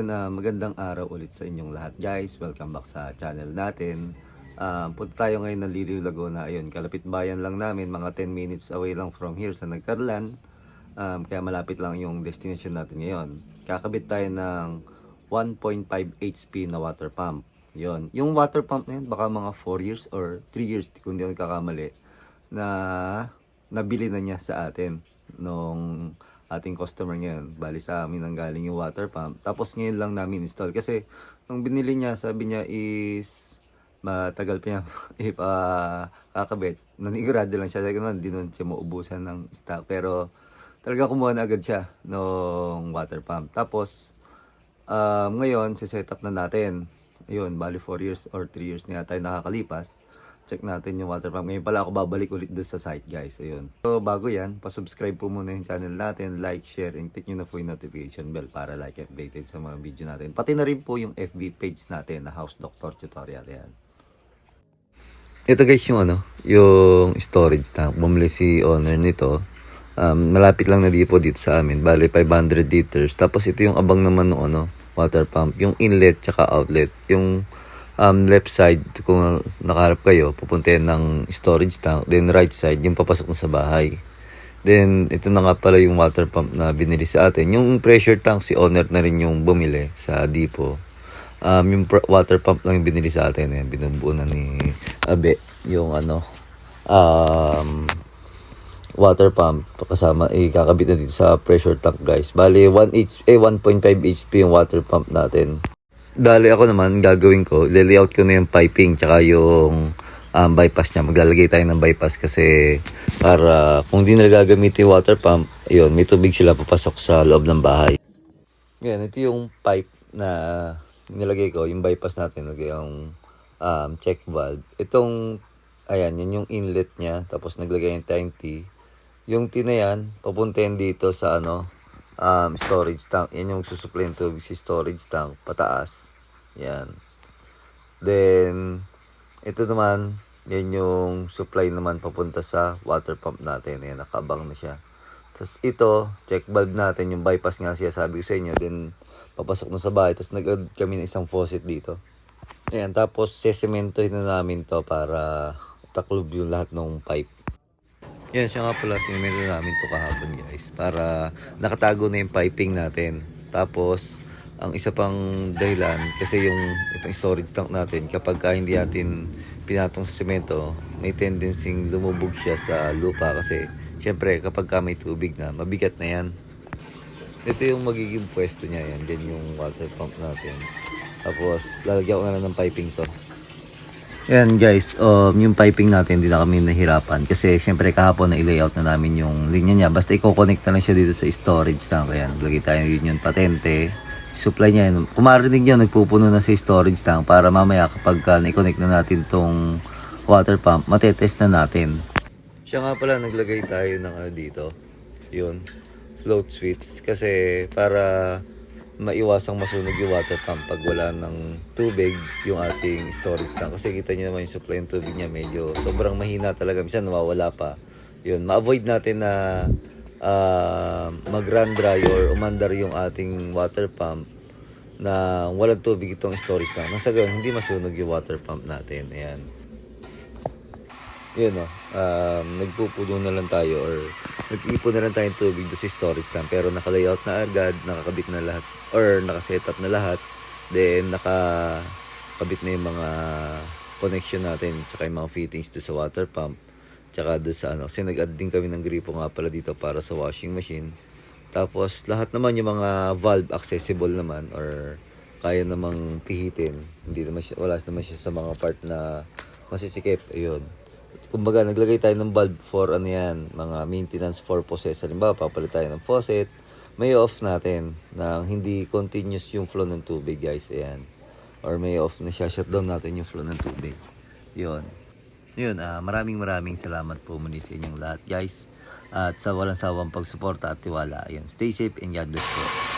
Magandang araw ulit sa inyong lahat guys. Welcome back sa channel natin. Punta tayo ngayon ng Liliw, Laguna. Ayun, kalapit bayan lang namin. Mga 10 minutes away lang from here sa Nagcarlan. Kaya malapit lang yung destination natin ngayon. Kakabit tayo ng 1.5 HP na water pump. Yun. Yung water pump na yun, baka mga 4 years or 3 years kung di ako nagkakamali, na nabili na niya sa atin nung ating customer ngayon. Bali sa amin ang galing yung water pump. Tapos ngayon lang namin install. Kasi nung binili niya, sabi niya is matagal pa niya kakabit. Nanigurado lang siya. Sabi naman, di nun siya maubusan ng stock. Pero talaga kumuha na agad siya nung water pump. Tapos ngayon, set up na natin. Ayun, bali 4 years or 3 years na tayo nakakalipas. Check natin yung water pump. Ngayon pala ako babalik ulit doon sa site guys. Ayun. So bago yan, pa-subscribe po muna yung channel natin. Like, share, and click nyo na po yung notification bell para like updated sa mga video natin. Pati na rin po yung FB page natin na House Doctor Tutorial. Yan. Ito guys yung yung storage tank. Bumili si owner nito. Malapit lang na dito sa amin. Bali 500 liters. Tapos ito yung abang naman ng water pump. Yung inlet tsaka outlet. Yung left side, kung nakaharap kayo, pupuntahin ng storage tank. Then right side, yung papasok mo sa bahay. Then ito na nga pala yung water pump na binili sa atin. Yung pressure tank, si owner na rin yung bumili sa depot. Yung water pump lang yung binili sa atin. Binubuo na ni Abe yung water pump kasama kakabit na dito sa pressure tank guys. Bali 1.5 HP yung water pump natin. Dali ako naman, gagawin ko, layout ko na yung piping tsaka yung bypass niya. Maglalagay tayo ng bypass kasi para kung di nila gagamitin yung water pump, ayun, may tubig sila papasok sa loob ng bahay. Yan, ito yung pipe na nilagay ko, yung bypass natin, nilagay yung check valve. Itong, ayan, yan yung inlet niya, tapos naglagay yung tank T. Yung T na yan, papuntahin dito sa storage tank. Yan yung susupply ng tubig si storage tank pataas. Yan. Then ito naman, yan yung supply naman papunta sa water pump natin. Yan, nakabang na siya. Tapos ito, check valve natin, yung bypass nga siya sabi ko sa inyo. Then papasok na sa bahay. Tapos nag-add kami ng isang faucet dito. Ayan, tapos sesementohin na namin to para taklob yung lahat ng pipe. Yan, siya nga pala, sinimento namin to kahapon guys. Para nakatago na yung piping natin. Tapos, ang isa pang dahilan, kasi itong storage tank natin, kapag hindi natin pinatong sa semento, may tendency lumubog siya sa lupa. Kasi, syempre, kapag may tubig na, mabigat na yan. Ito yung magiging pwesto niya yan. Yan yung water pump natin. Tapos, lalagyan ko na lang ng piping to. Yan guys, yung piping natin hindi na kami nahirapan kasi syempre kahapon na i-layout na namin yung linya niya. Basta i-connect na lang siya dito sa storage tank. Ayan, lagay tayo yun yung patente. Supply niya yun. Kung marinig nyo, nagpupuno na sa storage tank para mamaya kapag na-connect na natin tong water pump, matetest na natin. Siya nga pala, naglagay tayo ng dito. Yun, float switch. Kasi para maiwasang masunog yung water pump pag wala ng tubig yung ating storage tank. Kasi kita nyo naman yung supply ng tubig niya medyo sobrang mahina talaga. Minsan nawawala pa. Yun, ma-avoid natin na mag-run dry or umandar yung ating water pump na walang tubig itong storage tank. Nasa ganoon, hindi masunog yung water pump natin. Ayan. Yun nagpupuno na lang tayo or nag-ipon na lang tayong tubig doon sa storage tank. Pero naka-layout na agad, nakakabit na lahat or naka-setup na lahat. Then nakakabit na yung mga connection natin tsaka yung mga fittings doon sa water pump. Tsaka doon sa kasi nag-add din kami ng gripo nga pala dito para sa washing machine. Tapos lahat naman yung mga valve accessible naman or kaya namang pihitin. Hindi naman siya, wala naman siya sa mga part na masisikip. Ayun. Kumbaga, naglagay tayo ng valve for mga maintenance purposes. Halimbawa, papalit tayo ng faucet. May off natin na hindi continuous yung flow ng tubig, guys. Ayan. Or may off na siya, shutdown natin yung flow ng tubig. Yun. Yun, maraming salamat po muli sa inyong lahat, guys. At sa walang sawang pagsuporta at tiwala. Ayan. Stay safe and God bless po.